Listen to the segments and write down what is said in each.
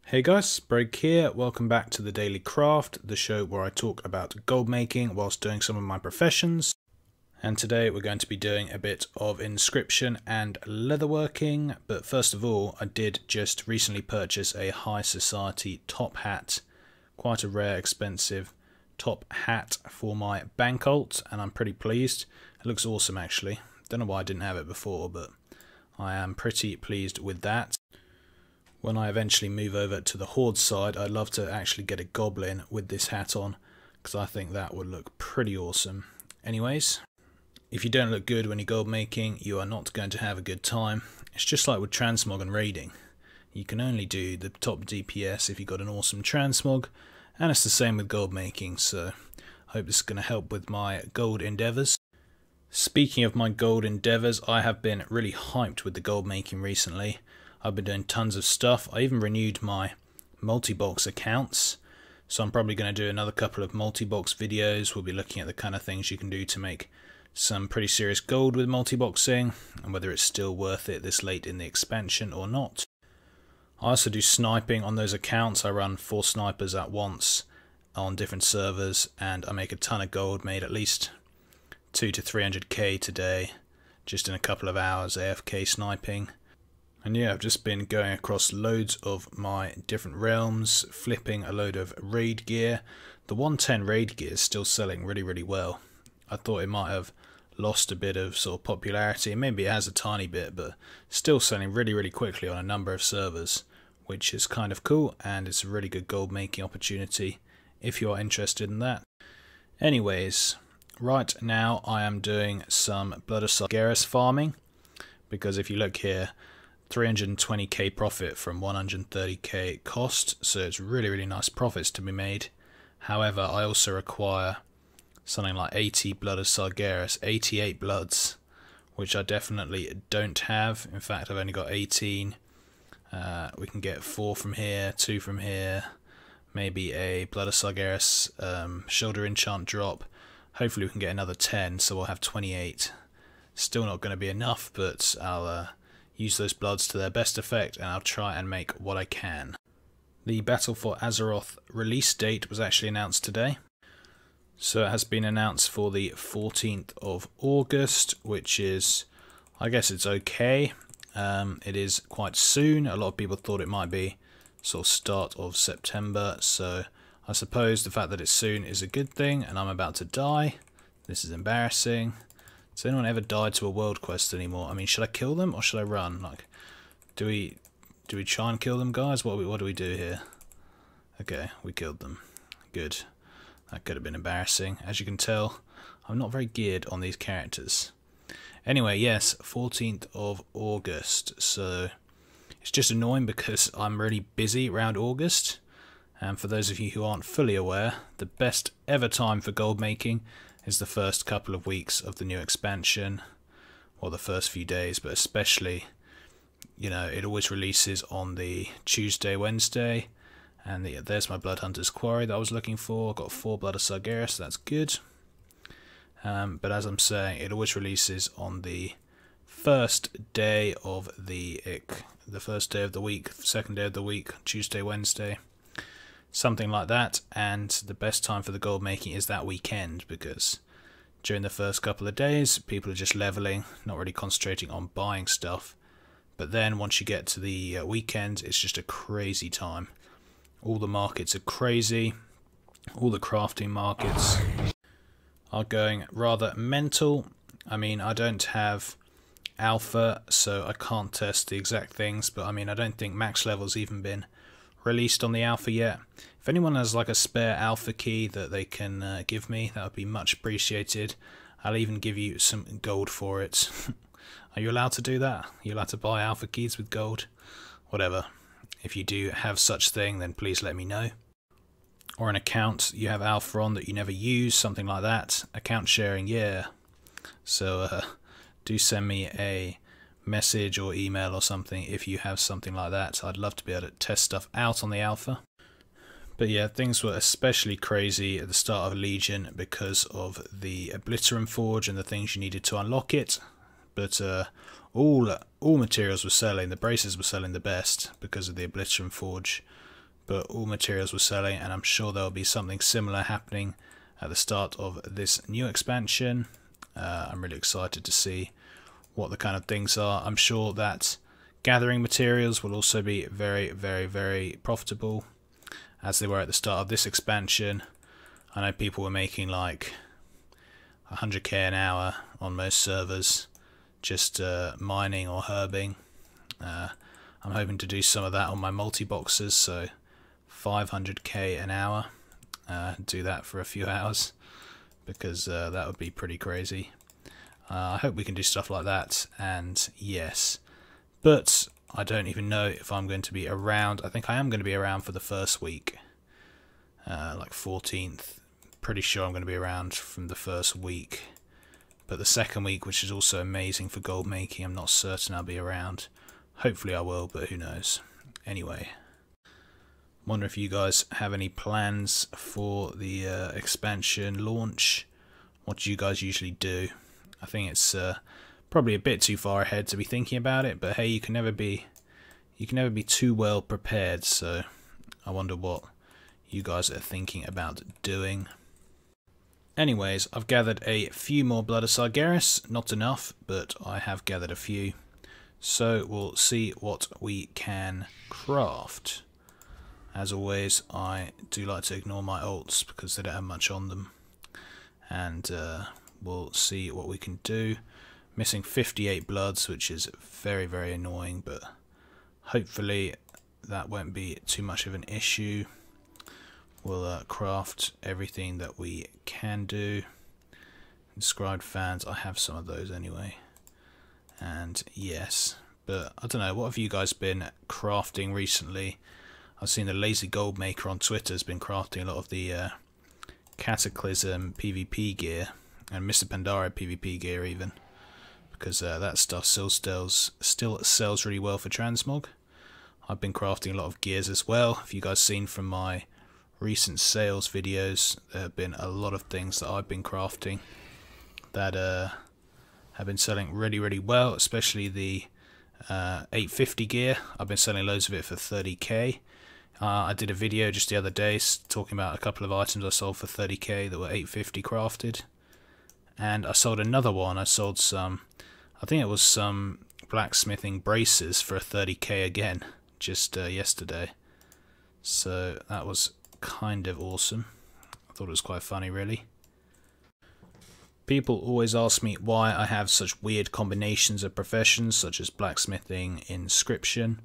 Hey guys, Breg here. Welcome back to the Daily Craft, the show where I talk about gold making whilst doing some of my professions. And today we're going to be doing a bit of inscription and leatherworking. But first of all, I did just recently purchase a high society top hat, quite a rare, expensive top hat for my bank alt, and I'm pretty pleased. It looks awesome actually. Don't know why I didn't have it before, but I am pretty pleased with that. When I eventually move over to the Horde side, I'd love to actually get a goblin with this hat on, because I think that would look pretty awesome. Anyways, if you don't look good when you're gold making, you are not going to have a good time. It's just like with transmog and raiding. You can only do the top DPS if you've got an awesome transmog, and it's the same with gold making, so I hope this is going to help with my gold endeavours. Speaking of my gold endeavours, I have been really hyped with the gold making recently. I've been doing tons of stuff. I even renewed my multi-box accounts, so I'm probably going to do another couple of multi-box videos. We'll be looking at the kind of things you can do to make some pretty serious gold with multi-boxing, and whether it's still worth it this late in the expansion or not. I also do sniping on those accounts. I run 4 snipers at once on different servers, and I make a ton of gold, made at least 200 to 300k today, just in a couple of hours AFK sniping. And yeah, I've just been going across loads of my different realms, flipping a load of raid gear. The 110 raid gear is still selling really well. I thought it might have lost a bit of sort of popularity, maybe it has a tiny bit, but still selling really quickly on a number of servers, which is kind of cool, and it's a really good gold making opportunity if you are interested in that. Anyways, right now I am doing some Blood of Sargeras farming, because if you look here, 320k profit from 130k cost, so it's really nice profits to be made. However, I also require something like 80 Blood of Sargeras, 88 bloods, which I definitely don't have. In fact, I've only got 18. We can get 4 from here, 2 from here, maybe a Blood of Sargeras shoulder enchant drop. Hopefully we can get another 10, so we'll have 28. Still not going to be enough, but I'll use those bloods to their best effect, and I'll try and make what I can. The Battle for Azeroth release date was actually announced today. So it has been announced for the 14th of August, which is, I guess it's okay. It is quite soon. A lot of people thought it might be sort of start of September, so I suppose the fact that it's soon is a good thing, and I'm about to die. This is embarrassing. Has anyone ever died to a world quest anymore? I mean, should I kill them or should I run? Like, do we try and kill them, guys? What do we do here? Okay, we killed them. Good. That could have been embarrassing. As you can tell, I'm not very geared on these characters. Anyway, yes, 14th of August. So it's just annoying because I'm really busy around August. And for those of you who aren't fully aware, the best ever time for gold making is the first couple of weeks of the new expansion, or the first few days, but especially, you know, it always releases on the Tuesday, Wednesday, and there's my Blood Hunter's Quarry that I was looking for. Got 4 Blood of Sargeras, so that's good. But as I'm saying, it always releases on the first day of the first day of the week, second day of the week, Tuesday, Wednesday. Something like that, and the best time for the gold making is that weekend, because during the first couple of days people are just leveling, not really concentrating on buying stuff. But then once you get to the weekend, it's just a crazy time. All the markets are crazy, all the crafting markets are going rather mental. I mean, I don't have alpha, so I can't test the exact things, but I mean, I don't think max level's even been released on the alpha yet. If anyone has like a spare alpha key that they can give me, that would be much appreciated. I'll even give you some gold for it. Are you allowed to do that? Are you allowed to buy alpha keys with gold? Whatever. If you do have such thing, then please let me know. Or an account you have alpha on that you never use, something like that. Account sharing, yeah. So do send me a message or email or something if you have something like that. I'd love to be able to test stuff out on the alpha. But yeah, things were especially crazy at the start of Legion because of the Obliterum Forge and the things you needed to unlock it. But all materials were selling. The braces were selling the best because of the Obliterum Forge. but all materials were selling, and I'm sure there will be something similar happening at the start of this new expansion. I'm really excited to see what the kind of things are. I'm sure that gathering materials will also be very, very, very profitable, as they were at the start of this expansion. I know people were making like 100k an hour on most servers just mining or herbing. I'm hoping to do some of that on my multi-boxes, so 500k an hour. Do that for a few hours, because that would be pretty crazy. I hope we can do stuff like that, and yes. But I don't even know if I'm going to be around. I think I am going to be around for the first week, like 14th. Pretty sure I'm going to be around from the first week. But the second week, which is also amazing for gold making, I'm not certain I'll be around. Hopefully I will, but who knows. Anyway, wonder if you guys have any plans for the expansion launch. What do you guys usually do? I think it's probably a bit too far ahead to be thinking about it, but hey, you can never be too well prepared. So I wonder what you guys are thinking about doing. Anyways, I've gathered a few more Blood of Sargeras, not enough, but I have gathered a few. So we'll see what we can craft. As always, I do like to ignore my ults because they don't have much on them. And we'll see what we can do. Missing 58 bloods, which is very, very annoying, but hopefully that won't be too much of an issue. We'll craft everything that we can do. Inscribed fans, I have some of those anyway. And yes, but I don't know, what have you guys been crafting recently? I've seen the Lazy Gold Maker on Twitter has been crafting a lot of the Cataclysm PvP gear, and Mr. Pandaria PvP gear even, because that stuff still sells really well for transmog. I've been crafting a lot of gears as well. If you guys seen from my recent sales videos, there have been a lot of things that I've been crafting that have been selling really, really well, especially the 850 gear. I've been selling loads of it for 30k. I did a video just the other day talking about a couple of items I sold for 30k that were 850 crafted, and I sold another one. I sold some, I think it was some blacksmithing braces for 30k again, just yesterday. So that was kind of awesome. I thought it was quite funny, really. People always ask me why I have such weird combinations of professions, such as blacksmithing, inscription.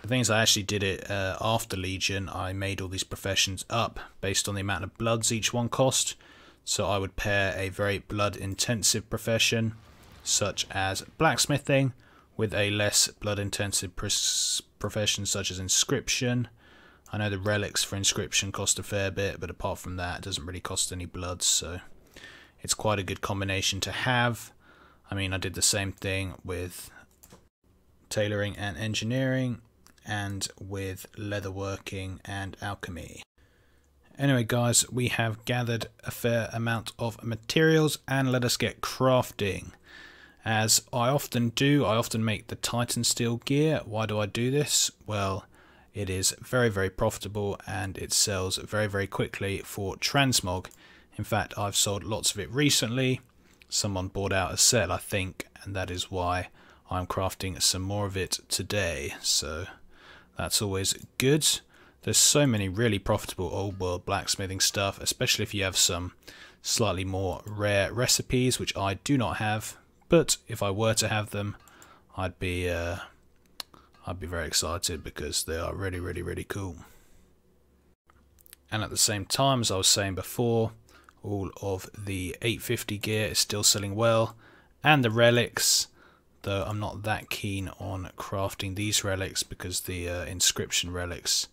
The thing is, I actually did it after Legion. I made all these professions up based on the amount of bloods each one cost. So I would pair a very blood intensive profession, such as blacksmithing, with a less blood intensive profession such as inscription. I know the relics for inscription cost a fair bit, but apart from that, it doesn't really cost any blood, so it's quite a good combination to have. I mean, I did the same thing with tailoring and engineering, and with leatherworking and alchemy. Anyway guys, we have gathered a fair amount of materials, and let us get crafting. As I often do, I often make the Titan steel gear. Why do I do this? Well, it is very, very profitable, and it sells very, very quickly for transmog. In fact, I've sold lots of it recently. Someone bought out a set, I think, and that is why I'm crafting some more of it today. So that's always good. There's so many really profitable old world blacksmithing stuff, especially if you have some slightly more rare recipes, which I do not have. But if I were to have them, I'd be very excited, because they are really, really, really cool. And at the same time, as I was saying before, all of the 850 gear is still selling well, and the relics, though I'm not that keen on crafting these relics, because the inscription relics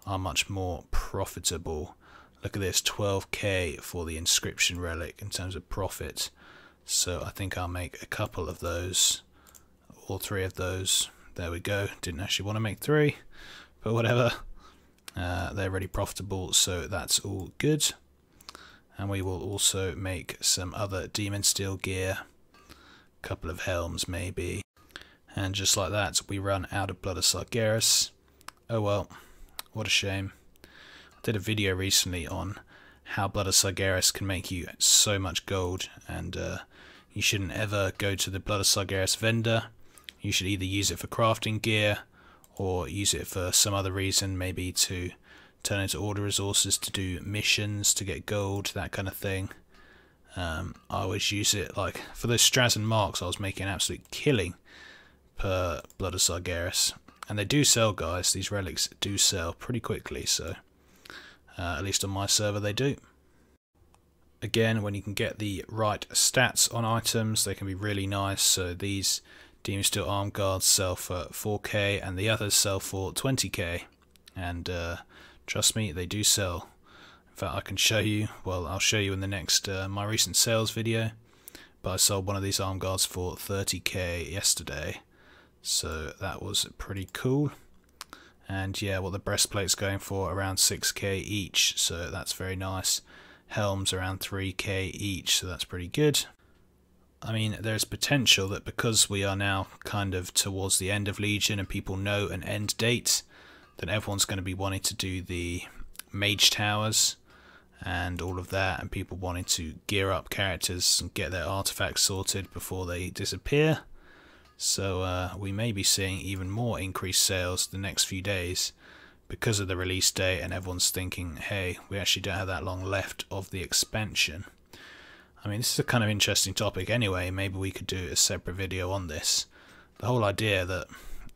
are much more profitable. Look at this, 12k for the inscription relic in terms of profit. So I think I'll make a couple of those, all 3 of those. There we go. Didn't actually want to make 3, but whatever. They're really profitable, so that's all good. And we will also make some other demon steel gear, a couple of helms maybe. And just like that, we run out of Blood of Sargeras. Oh well, What a shame. I did a video recently on how Blood of Sargeras can make you so much gold, and you shouldn't ever go to the Blood of Sargeras vendor. You should either use it for crafting gear or use it for some other reason, maybe to turn into order resources to do missions to get gold, that kind of thing. I always use it like for those Strazen marks. I was making an absolute killing per Blood of Sargeras, and they do sell, guys. These relics do sell pretty quickly, so at least on my server they do. Again, when you can get the right stats on items, they can be really nice. So these Demon Steel Arm Guards sell for 4k and the others sell for 20k, and trust me, they do sell. In fact, I can show you, well, I'll show you in the next my recent sales video, but I sold one of these arm guards for 30k yesterday, so that was pretty cool. And yeah, well, the breastplate's going for around 6k each, so that's very nice. Helms around 3k each, so that's pretty good. I mean, there's potential that because we are now kind of towards the end of Legion and people know an end date, then everyone's going to be wanting to do the mage towers and all of that, and people wanting to gear up characters and get their artifacts sorted before they disappear. So we may be seeing even more increased sales the next few days because of the release date, and everyone's thinking, hey, we actually don't have that long left of the expansion. I mean, this is a kind of interesting topic anyway. Maybe we could do a separate video on this. The whole idea that,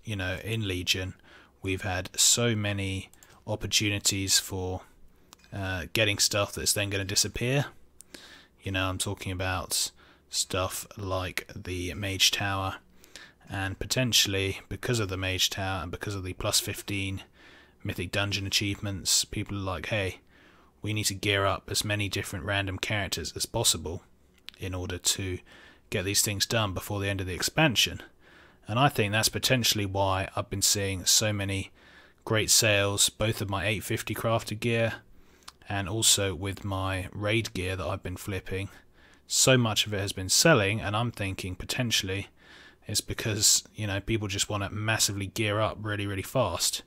you know, in Legion we've had so many opportunities for getting stuff that's then going to disappear. You know, I'm talking about stuff like the Mage Tower, and potentially because of the Mage Tower and because of the plus 15 Mythic Dungeon achievements, people are like, hey, we need to gear up as many different random characters as possible in order to get these things done before the end of the expansion. And I think that's potentially why I've been seeing so many great sales, both of my 850 crafted gear and also with my raid gear that I've been flipping. So much of it has been selling, and I'm thinking potentially it's because, you know, people just want to massively gear up really, really fast.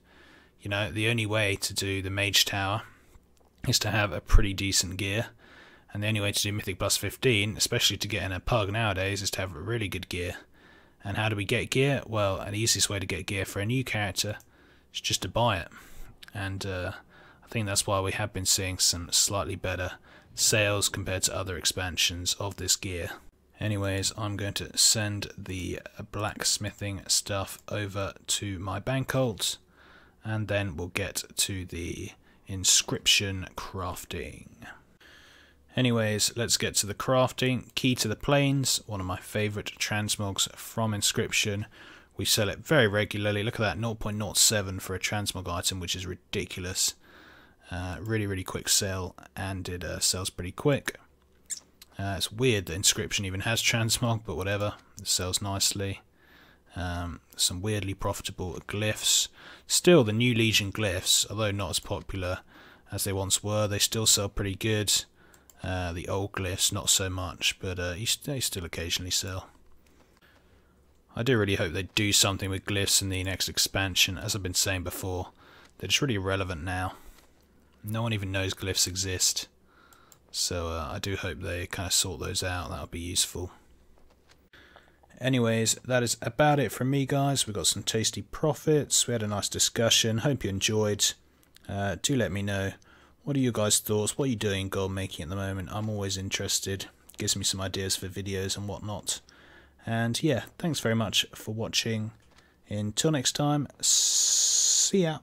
You know, the only way to do the Mage Tower is to have a pretty decent gear, and the only way to do Mythic plus 15, especially to get in a pug nowadays, is to have a really good gear. And how do we get gear? Well, the easiest way to get gear for a new character is just to buy it, and I think that's why we have been seeing some slightly better sales compared to other expansions of this gear. Anyways, I'm going to send the blacksmithing stuff over to my bank alt, and then we'll get to the inscription crafting. Anyways, let's get to the crafting. Key to the Plains, one of my favourite transmogs from Inscription. We sell it very regularly. Look at that, 0.07 for a transmog item, which is ridiculous. Really, really quick sell, and it sells pretty quick. It's weird that Inscription even has transmog, but whatever, it sells nicely. Some weirdly profitable glyphs. Still, the new Legion glyphs, although not as popular as they once were, they still sell pretty good. The old glyphs, not so much, but they still occasionally sell. I do really hope they do something with glyphs in the next expansion. As I've been saying before, they're just really irrelevant now. No one even knows glyphs exist. So I do hope they kind of sort those out. That would be useful. Anyways, that is about it from me, guys. We got some tasty profits. We had a nice discussion. Hope you enjoyed. Do let me know. What are your guys' thoughts? What are you doing gold making at the moment? I'm always interested. Gives me some ideas for videos and whatnot. And yeah, thanks very much for watching. Until next time, see ya.